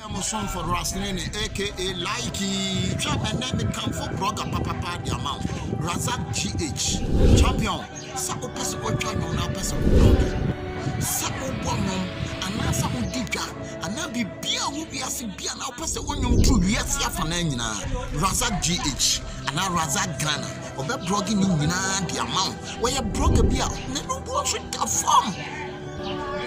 I'm a song for Rasnene, aka Likey. Champion name come for blogger Papa the amount. Razak GH. Champion. Sako person or champion now person. Sako bonum and now Sako diga. And now be beer who be as beer now person when you true yes ya fanana. Razak GH. And now Razak Ghana. Or that blogging in the amount. Where you blog a beer. Never watch it form.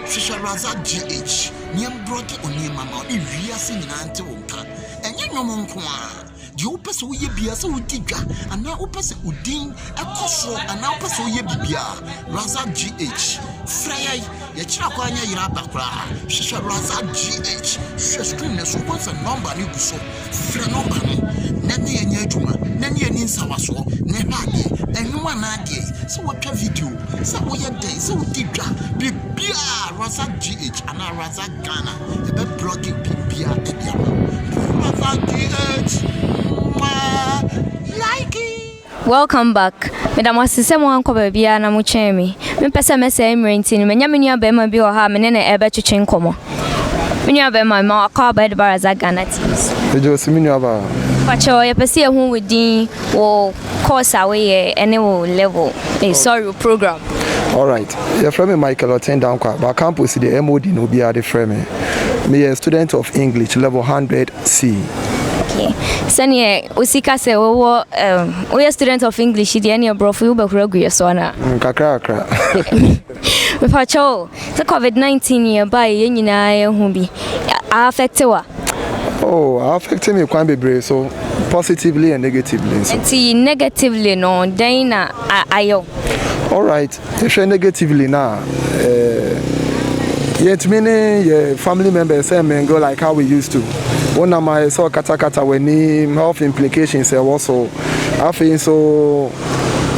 Shisha Razak GH. Niam broke on your mamma, if we are singing until Wonka, and you know Monqua. The opus will be a so digger, and now opus Udin, a cosso, and now pass ye bibia. Razak GH. Frey, a chakwana Yabakra. Shisha Razak GH. Shastriness wants a number you so. Frenombani, Nani and Yajuma, Nani and Insawaso, Nehadi, and no one idea. So what a video, so we are day, so digger, bibia, Razak GH, and our Razak Ghana, the blogging Pipia Ediama. Razak GH, like it. Welcome back. Madam Wasisemo anko bebia na muchemi. Me pese me say mrenti me nya me nua be ma bi o ha me ne na ebe twetwe nkomo. Me nua be ma ma akwa ba de Razak Ghana teams. Ejo si me nua ba. Pacho ye pese ehun within wo course away any level. Sorry program. All right. Your friend Michael attend down kwa ba campus the MOD no be a the friend me a student of English level 100C. Okay. Sanye usika se wo we a student of English the any brofu you be kura so na. Kakra. Me pacho the COVID-19 ye ba ye nyina ye hu bi affect wa. Oh, affecting me quite bebree so positively and negatively. So. Negatively no then ayo. All right. If you negatively now yet many family members say men go like how we used to. One of my saw kata when health implications also I feel so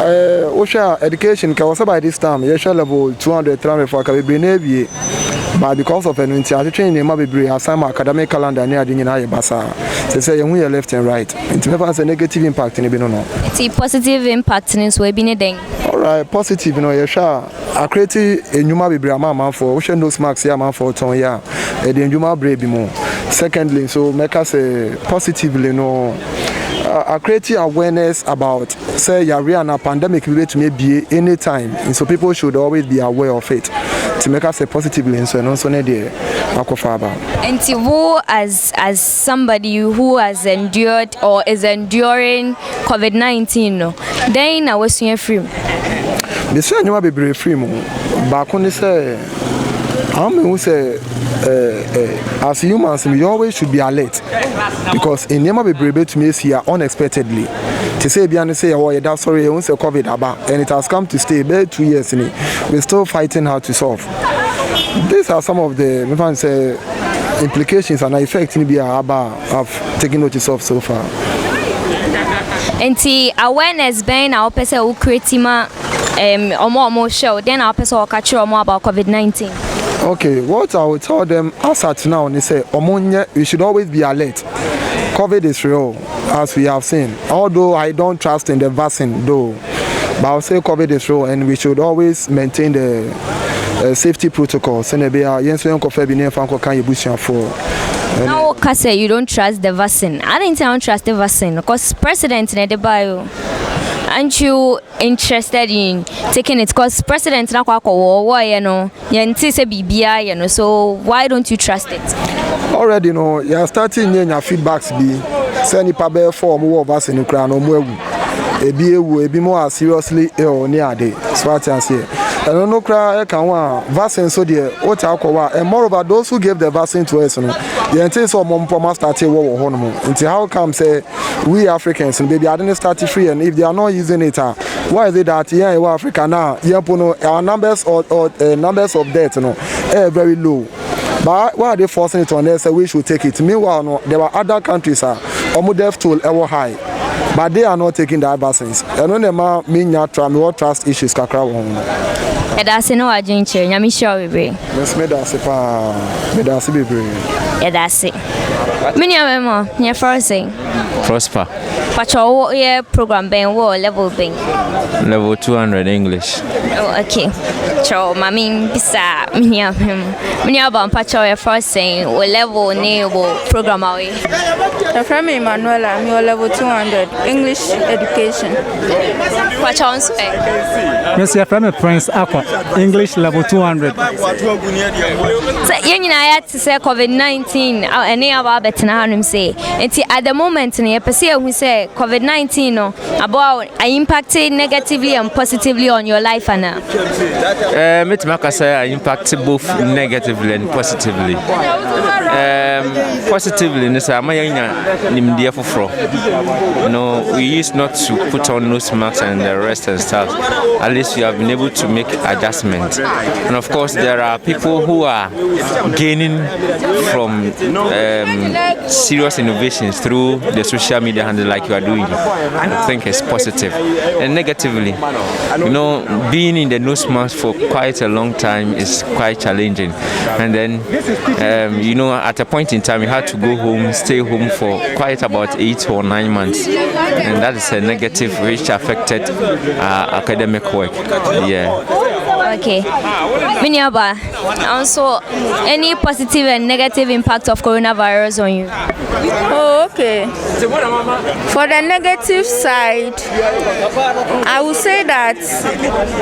OSHA education can also by this time you shall level 200 300 for can be but because of an training in Mabibri assign academic calendar near the United Basa say we are left and right it has a negative impact in no it's a positive impact in so be ne. All right, positive you sure I create a new Mabibri man for ocean those marks here man for ton ya e the njuma brave more. Secondly, so make us positively no I create awareness about say a pandemic will to maybe any time and so people should always be aware of it to make us positively and so also there akofaba. And who as somebody who has endured or is enduring COVID-19 no then I was free. The say you be brave free mo back on say who say as humans we always should be alert because in never be brave to me here unexpectedly to say behind say oh yeah sorry you say COVID about and it has come to stay about 2 years in it. We're still fighting how to solve. These are some of the implications and effects in the have taken notice of so far. And the awareness being our person who create ma more show then our person will catch you more about COVID-19. Okay, what I will tell them as at now, they say, we should always be alert. COVID is real, as we have seen. Although I don't trust in the vaccine, though, but I'll say COVID is real, and we should always maintain the safety protocols. And now, Kase, you don't trust the vaccine. I don't trust the vaccine because President in the bio. Aren't you interested in taking it? Because President Nakwako, you know, BBI, you know, so why don't you trust it? Already, you know, you're starting your feedbacks be sending paper form of us in Ukraine or be more seriously ill near day. So I say, I don't know, cry, can vaccine so dear, what and moreover, those who gave the vaccine to us, the entire mom promise started war hormone. Until how come say we Africans and baby I didn't start free and if they are not using it, why is it that here in Africa now, our numbers or numbers of death very low. But why are they forcing it on us? We should take it. Meanwhile, no, there are other countries almost death toll ever high. But they are not taking the vaccines. And when they mean your trust issues kakra won. That's no agent. Nyami sure we. Let's me that's pa. Me that's be brave. That's it. Many of them are first Prosper. Patrol yeah program being level being. Level 200 English. Oh, okay. Cho mami bisa mini about cho your first saying o level ne o program away. From Emmanuel, I'm your level 200 English education. What chance? Yes, you're from Prince Aqua English level 200. So you know to say COVID-19 any about betna hanum say. At the moment ne person who say COVID-19 no about impacted negatively and positively on your life ana. Metimaka say I impact both negatively and positively. Positively, we used not to put on nose masks and the rest and stuff. At least we have been able to make adjustments. And of course, there are people who are gaining from serious innovations through the social media handle like you are doing. I think it's positive. And negatively, being in the nose mask for quite a long time is quite challenging. And then, at a point in time, you had to go home, stay home for quite about 8 or 9 months. And that is a negative which affected academic work. Yeah. Okay. Minyaba, also any positive and negative impact of coronavirus on you? Oh, okay. For the negative side, I would say that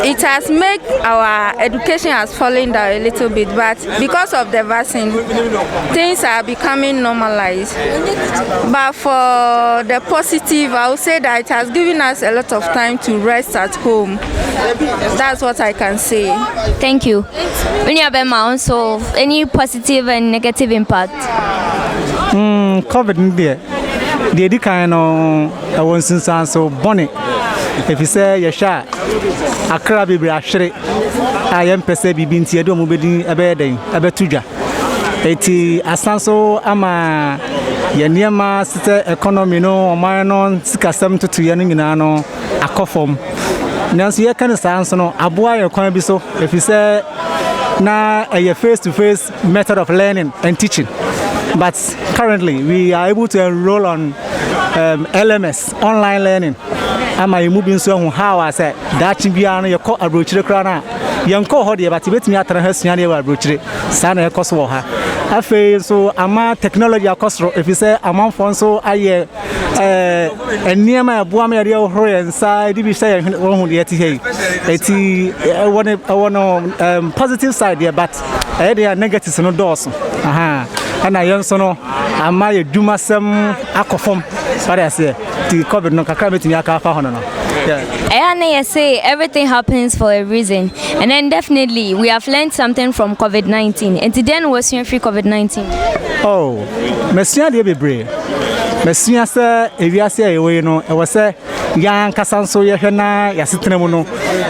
it has made our education has fallen down a little bit, but because of the vaccine, things are becoming normalized. But for the positive, I would say that it has given us a lot of time to rest at home. That's what I can say. Thank you. Minyaba, also any positive and negative impact? COVID the kind of once in so bonnet. If you say you're shy, a crabby brashery, I am Pesebi Binti, I don't move a bedding, a betuja. 80 Asanso ama Yaniama Sister economy no Manon Sika 72 Yaninano Akofom. Nancy can stand no Abua your coin be so if you say na a face-to-face method of learning and teaching. But currently we are able to enroll on LMS online learning. Am I moving so how I said that Chimbiano your call a brochure crana. Young call Hodi, but bet me at her Siania brochure, Sana Coswoha. I feel so ama technology across if you say among phone so I and near my Buame Rio inside if you say one positive side there, but they are negative no doors. And I also know I might do myself aquaform. But I say the COVID no kakramit in Yaka Hono. I say everything happens for a reason, and then definitely we have learned something from COVID-19. And then was free COVID-19. Oh, Monsieur de Bebre. Monsieur, sir, if you say, you know, I was a young Casanso, Yahana, Yasitremono,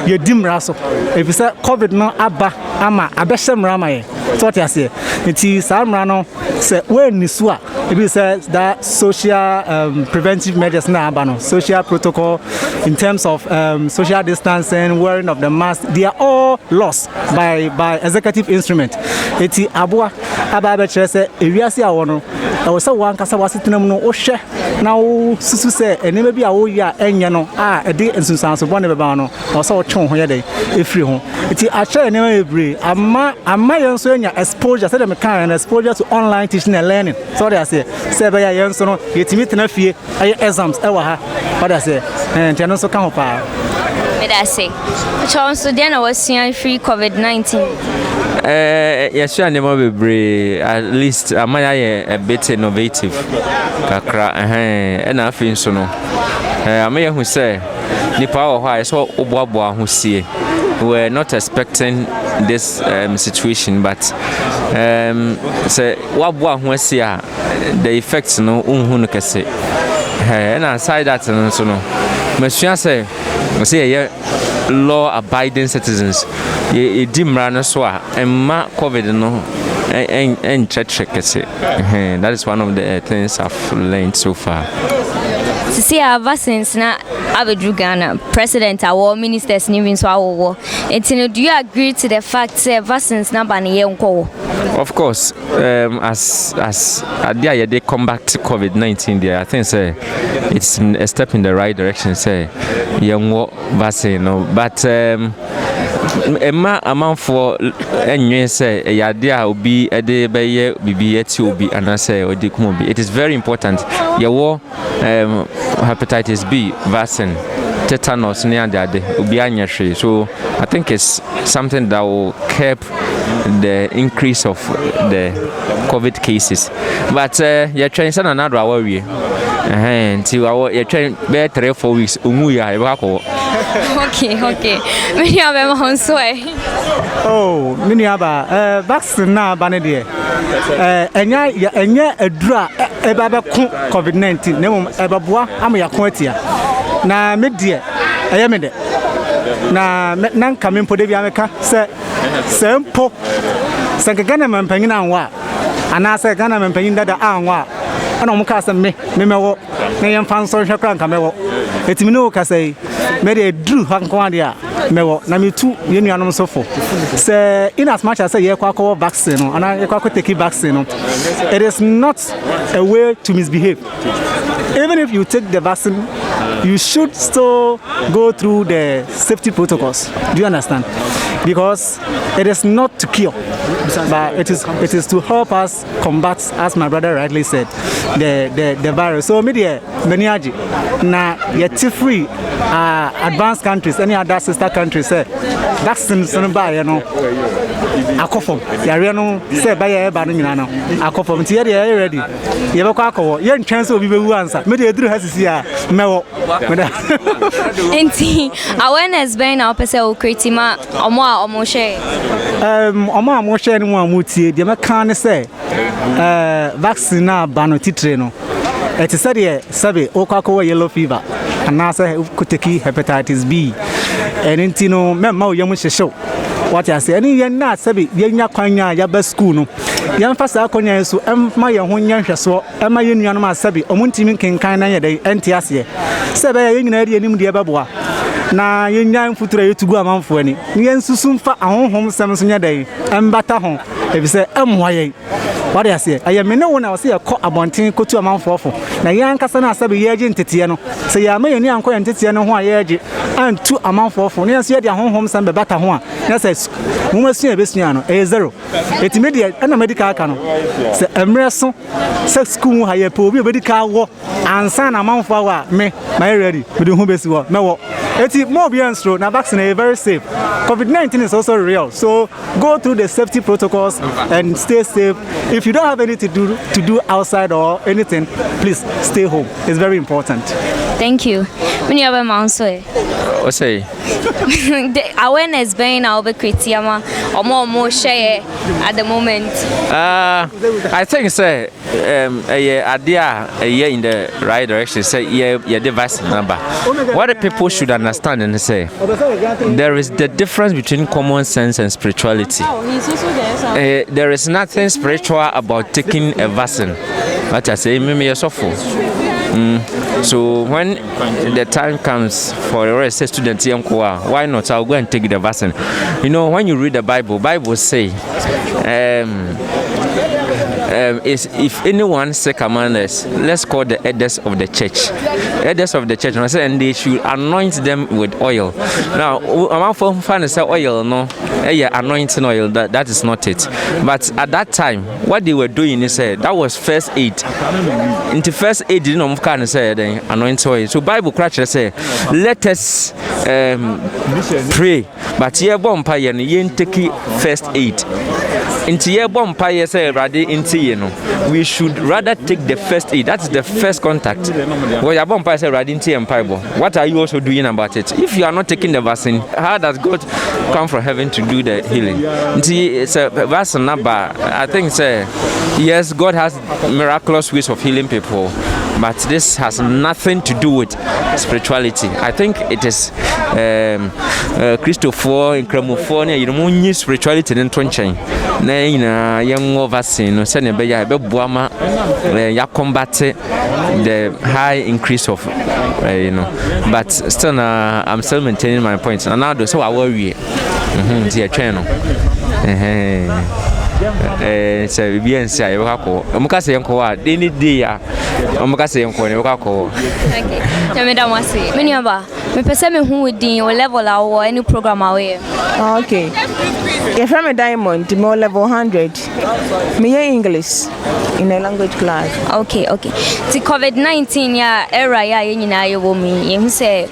you dim rasso. If you say COVID no abba, ama, abesham ramae. So what I say, it is Sam Rano, say, when Niswa, if you say that social preventive measures now, social protocol in terms of social distancing, wearing of the mask, they are all lost by executive instrument. It is Abua, Ababe say, if you say, I want to. I was so one Casawasitinum no Osha. Now, Susu say, and maybe a year and yano, a day and Susan, so one of Bano, or so chong day, if you home. It is actually never agree. I might answer your exposure, said and exposure to online teaching and learning. So I say by a young son, you meet in a few exams, what I say, and Janoso come up. I say, Charles, so then I was seeing free COVID-19. Yes, you are never be at least am I a bit innovative. Kakra, and I feel so no. I may who say, Nipa or I saw Obwa who see. We're not expecting this situation, but say Wabwa who see the effects no unhunukase. And aside that, so no, Monsieur say, law-abiding citizens. Ye dim rana swa and ma COVID no and check. That is one of the things I've learned so far. To see our vaccines na Abedru Ghana president our ministers name so awo. Do you agree to the fact that vaccines na ban ye nko? Of course, as they combat COVID-19 there, I think say it's a step in the right direction. Say young vaccine, no, but Emma amount for enye say eyade a obi ede beye bibi eti obi anase odi kumobi. It is very important. Yewo hepatitis B vaccine, tetanus ne ade obi anyehwe. So I think it's something that will curb the increase of the COVID cases. But you're trying to another worry. Until you're trying be 3-4 weeks. Okay. Many of them on sway. Oh, many aba vaccine na bane de. Enya edura eba COVID-19 na mum eba boa am yakon atia. Na me de eye me de. Na nka me mpode bia meka se mpo se Ghana mampanyin anwa ana se Ghana mampanyin dada anwa ana mu ka se mewo na yem fan so hwe kra nka mewo etimi no ka se me de dru hankwa de a mewo na me tu ye nuanom sofo se in as much as say ye kwa vaccine no ana ye kwa take vaccine no, it is not a way to misbehave. Even if you take the vaccine, you should still go through the safety protocols. Do you understand? Because it is not to cure, but it is to help us combat, as my brother rightly said, the virus. So media meniaji na yet free advanced countries, any other sister countries say vaccines no buy, you know. Akofom yare no say buy e ba no nyina no akofom ti ye dey ready ye be kwa akwo ye ntwen so obi be wu ansa me dey duru hasisi a mewo Enti awareness ben na opese o create ma omo share omo share no amutie de me kan ne say vaccine na ba no titre no it is said sabe o kwa yellow fever and na say kuteki hepatitis B and enti no memma o yemu hyehyew what I say any yen na sabi yenya kwanya ya ba school no yan fa sa kwanya so emma ye ho nya hweso emma ye nuanom asabi omuntimi kenkan na ye dey enti ase sebe ye nyina ri anim de beboa na yenya mfutura yetugu amanfo ani yen susum fa ahonhom sem so nya dey embata ho ebise emwa ye what I say I am no na say ko abonten kotu amanfo ofo na yan kasa na asabi ye age ntete no se ya ma ye ni anko ye ntete no ho a ye age antu amanfo ofo ne so ye de ahonhom sem be bata ho a na say mumasu ebesua no e zero etimedia na medical aka no se emre so se school ha ye pe obi medical wo ansa na amanfo awa me my ready me do ho besi wo me wo eti more be answer na vaccine is very safe. COVID-19 is also real, so go through the safety protocols and stay safe. If you don't have anything to do outside or anything, please stay home. It's very important. Thank you. Many of them answer. What say? The awareness being our critiama or more share at the moment. I think say idea a year in the right direction. Say yeah device number. What the people should understand and say there is the difference between common sense and spirituality. There is nothing spiritual about taking a vaccine. What I say, maybe you're so full. So when the time comes for the rest of students, why not? I'll go and take the vaccine. You know, when you read the Bible say, if anyone sick among us, let's call the elders of the church. Elders of the church, and they should anoint them with oil. Now, I'm from fan say oil, no, anointing oil. That is not it. But at that time, what they were doing is that was first aid. Into first aid, you know, can say anoint oil. So Bible crutch say, let us pray. But here, bomb and yen take first aid. Into your bomb pie say ready into we should rather take the first aid. That's the first contact. Well, your bomb pie say ready into your Bible. What are you also doing about it? If you are not taking the vaccine, how does God come from heaven to do the healing? It's a vaccine number. I think say yes, God has miraculous ways of healing people. But this has nothing to do with spirituality. I think it is Christopher in Cramophone, you know, new spirituality in Twenchain. Na young vaccine, no send a ya buama, ya combat the high increase of, you know. But still, I'm still maintaining my points. And now, so I worry. The channel. So bien say wako omukase yanko any day omukase yanko ne wako okay tameda mwasi mini aba Me pese me hu within o level or any program away. Okay. If I'm a diamond, more level 100. Me English in a language class. Okay. The COVID-19 era nyina ye wo mi. You say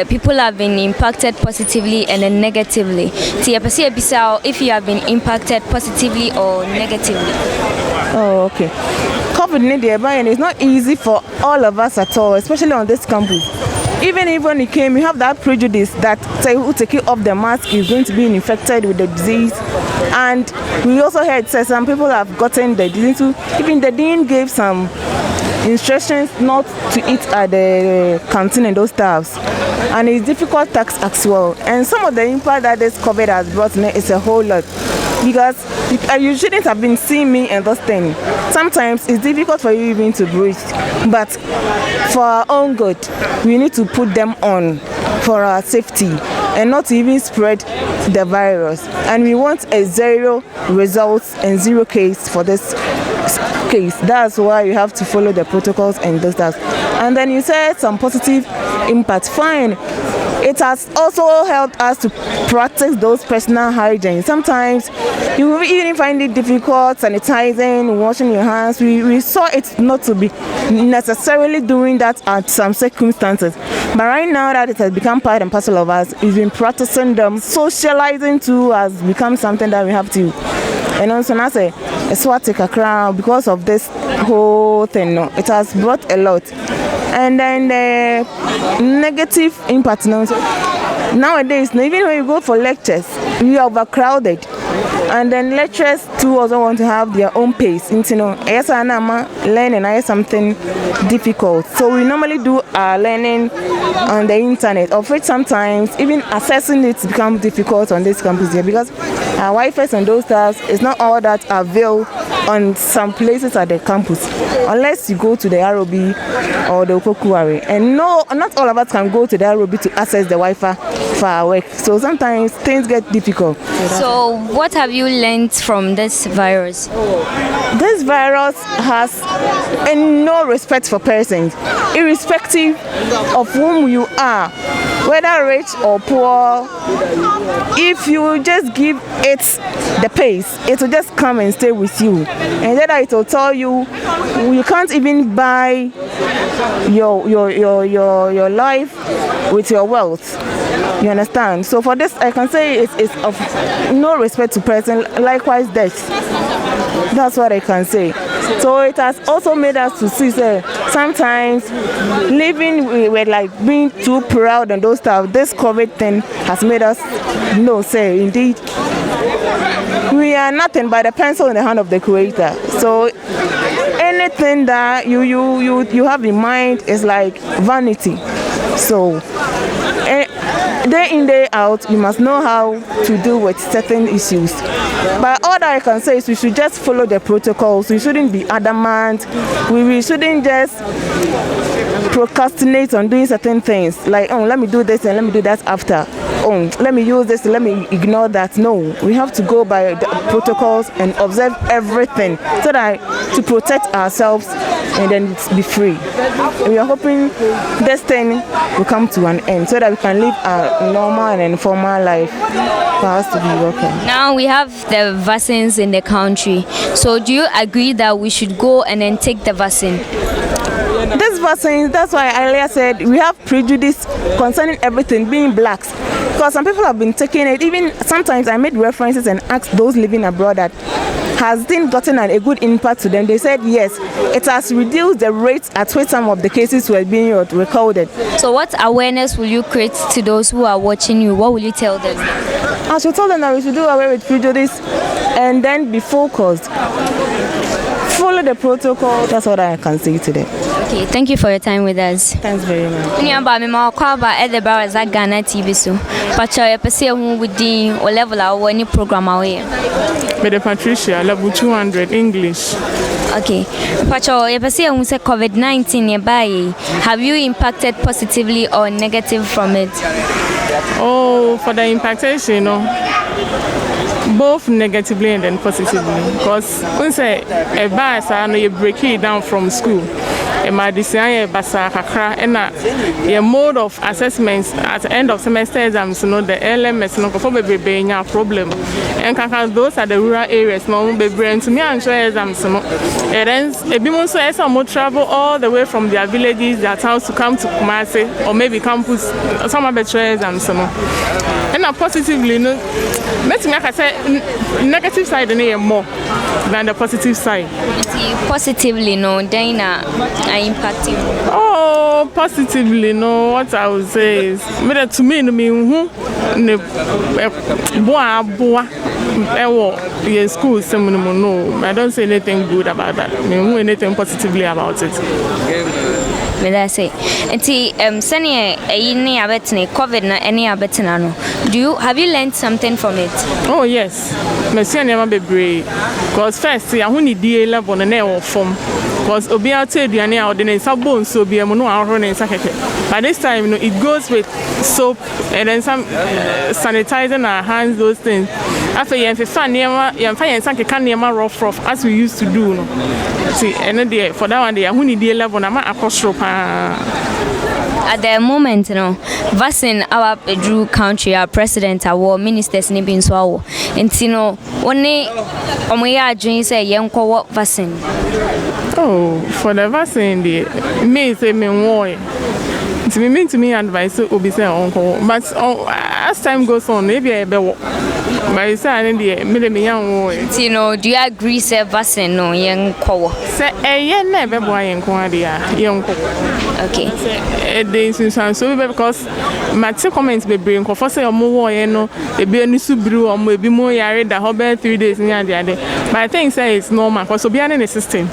people have been impacted positively and then negatively. Ti e pese ebisa if you have been impacted positively or negatively. Oh, okay. COVID-19 is not easy for all of us at all, especially on this campus. Even when it came, you have that prejudice that say who taking off the mask is going to be infected with the disease. And we also heard say some people have gotten the disease too. Even the dean gave some instructions not to eat at the canteen and those stuffs. And it's difficult task as well. And some of the impact that this COVID has brought is a whole lot. Because you shouldn't have been seeing me and those things. Sometimes it's difficult for you even to breathe. But for our own good, we need to put them on for our safety and not even spread the virus. And we want a 0 results and 0 case for this case. That's why you have to follow the protocols and those stuff. And then you said some positive impact. Fine. It has also helped us to practice those personal hygiene. Sometimes you will even find it difficult sanitizing, washing your hands. We saw it not to be necessarily doing that at some circumstances. But right now that it has become part and parcel of us, we've been practicing them. Socializing too has become something that we have to. And also now say, it's what take a crown because of this whole thing. No, it has brought a lot. And then the negative impact nowadays, even when you go for lectures, we are overcrowded. And then lecturers too also want to have their own pace. Yes, learning is something difficult. So we normally do our learning on the internet, of which sometimes even accessing it becomes difficult on this campus here because our Wi-Fi and those stuff is not all that available on some places at the campus, unless you go to the ROB or the Opokuare. And no, not all of us can go to the ROB to access the Wi-Fi for our work. So sometimes things get difficult. So what have you learned from this virus? This virus has no respect for persons, irrespective of whom you are, whether rich or poor. If you just give it the pace, it will just come and stay with you. And then it will tell you you can't even buy your life with your wealth. You understand? So for this, I can say it's of no respect to person. Likewise, death. That's what I can say. So it has also made us to see that sometimes living with like being too proud and those stuff. This COVID thing has made us know, say indeed, we are nothing but a pencil in the hand of the Creator. So anything that you have in mind is like vanity. So day in, day out, you must know how to deal with certain issues. But all that I can say is we should just follow the protocols. We shouldn't be adamant. We shouldn't just procrastinate on doing certain things. Like, oh, let me do this and let me do that after. Oh, let me use this and let me ignore that. No, we have to go by the protocols and observe everything so that to protect ourselves and then be free. And we are hoping this thing will come to an end so that we can live a normal and informal life for us to be working. Now we have the vaccines in the country. So do you agree that we should go and then take the vaccine? This vaccine, that's why I earlier said we have prejudice concerning everything being blacks. Because some people have been taking it. Even sometimes I made references and asked those living abroad that has it gotten a good impact to them. They said yes, it has reduced the rates at which some of the cases were being recorded. So what awareness will you create to those who are watching you? What will you tell them? I should tell them that we should do away with prejudice and then be focused. Follow the protocol. That's what I can say today. Okay, thank you for your time with us. Thanks very much. Ni aba me ma kwa ba e the bar za Ghana TV so. Pacha ye pese hu within o level awo any program away. Me de Patricia level 200 English. Okay. Pacha ye pese hu say COVID-19 ye buy. Have you impacted positively or negative from it? Oh, for the impactation, both negatively and then positively, because when say a bias, I know you break it down from school. Emadisian basa kakra and your mode of assessments at the end of semester exams, the LMS no for baby problem. And those are the rural areas, no baby to me and sure exams no. And then a so as more travel all the way from their villages, their towns to come to Kumasi or maybe campus some better exams no. And positively no let's make I say negative side more than the positive side. Positively no, then impacting. Oh, positively no. What I would say is, but to me, yeah, school no. I don't say anything good about that. I mean, anything positively about it. I say, and senior any abetne COVID na any abetina no. Have you learned something from it? Oh yes, my senior be brave. Cause first, I only D level on the form. Cause obi outside the ane out the sabon so be no run sakeke. By this time, you know, it goes with soap and then some sanitizing our hands, those things. After you have fun near rough as we used to do. No. See, and then for that one, they only D level na across rope. At the moment, you know, vaccine our Drew country, our president, our ministers, ni bin so and you know, one omoya dream say young vaccine. Oh, for the vaccine, me say me why. To me mean to me advice will be say uncle, but as time goes on, maybe I be my son in the middle young you know, do you agree say vaccine no young ko? Say a never boy in Quadia, young. Okay. Days so because my two comments be bring for say more no, a be any subru or maybe more yard the whole 3 days near the other. But I think say it's normal because so be in the system.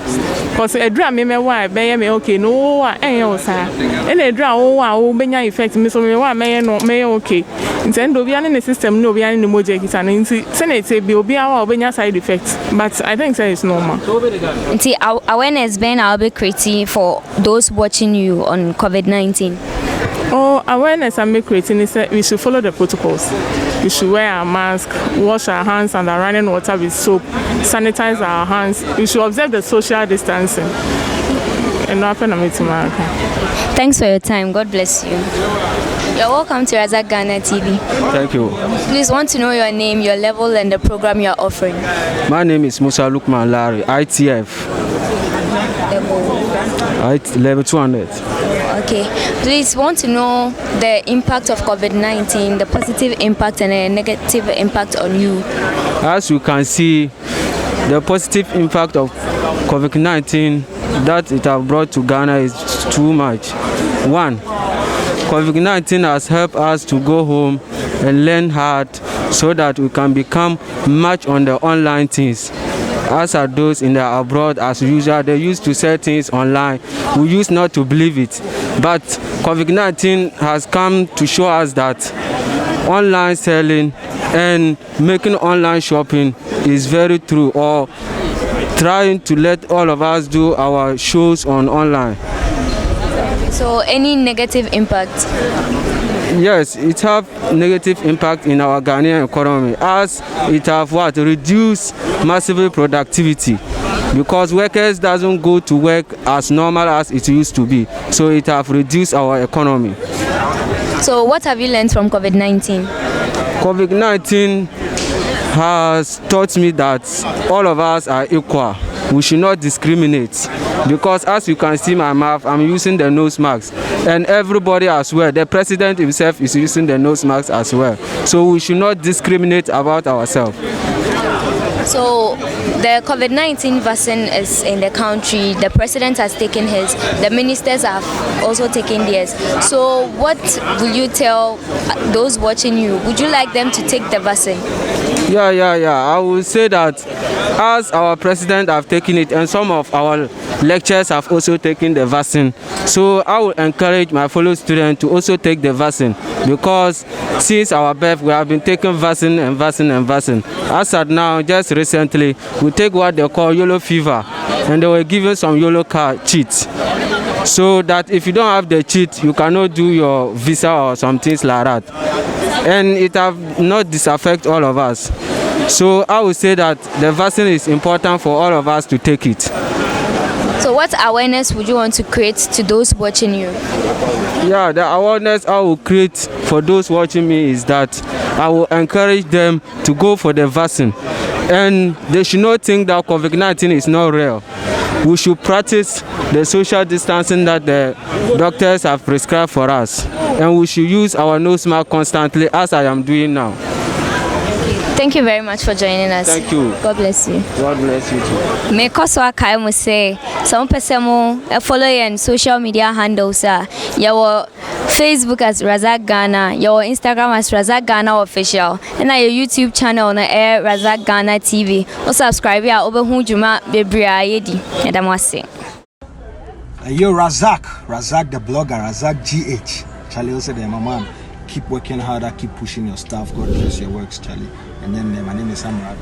Because a drum me why be me okay no and a drum oh benya effect me so me why me okay. Intend to be in the system no be in the moje and Senate say be our benya side effects. But I think say it's normal. See awareness Ben I'll be creating for those watching you on COVID-19. Oh, awareness and make creating is that we should follow the protocols. We should wear our mask, wash our hands under running water with soap, sanitize our hands. We should observe the social distancing. And nothing thanks for your time. God bless you. You're welcome to Razak Ghana TV. Thank you. Please want to know your name, your level, and the program you're offering. My name is Musa Lukman Larry, ITF. Level 200. Okay. Please want to know the impact of COVID-19, the positive impact and the negative impact on you. As you can see, the positive impact of COVID-19 that it has brought to Ghana is too much. One, COVID-19 has helped us to go home and learn hard so that we can become much on the online things. As are those in the abroad, as usual, they used to sell things online. We used not to believe it. But COVID-19 has come to show us that online selling and making online shopping is very true, or trying to let all of us do our shows on online. So any negative impact? Yes, it have negative impact in our Ghanaian economy, as it have reduced massive productivity, because workers doesn't go to work as normal as it used to be. So it have reduced our economy. So what have you learned from COVID-19? COVID-19 has taught me that all of us are equal. We should not discriminate, because as you can see my mouth, I'm using the nose mask, and everybody as well, the president himself is using the nose mask as well. So we should not discriminate about ourselves. So the COVID-19 vaccine is in the country, the president has taken his, the ministers have also taken theirs. So what will you tell those watching you? Would you like them to take the vaccine? Yeah. I would say that as our president have taken it, and some of our lecturers have also taken the vaccine. So I will encourage my fellow students to also take the vaccine, because since our birth we have been taking vaccine. As at now, just recently, we take what they call yellow fever, and they were given some yellow card cheats. So that if you don't have the cheat, you cannot do your visa or some things like that. And it have not disaffect all of us. So I would say that the vaccine is important for all of us to take it. So what awareness would you want to create to those watching you? Yeah, the awareness I will create for those watching me is that I will encourage them to go for the vaccine. And they should not think that COVID-19 is not real. We should practice the social distancing that the doctors have prescribed for us. And we should use our nose mask constantly, as I am doing now. Thank you very much for joining us. Thank you. God bless you. God bless you too. Me koso akai mo say some person mo follow you on social media handles your Facebook as Razak Ghana, your Instagram as Razak Ghana official, and your YouTube channel na Air Razak Ghana TV. O subscribe ya obehu juma bebre ayedi. Edam wase. Yo Razak the blogger, Razak GH. Charlie also there, my man. Keep working harder, keep pushing your stuff. God bless your works, Charlie. And then my name is Amrad.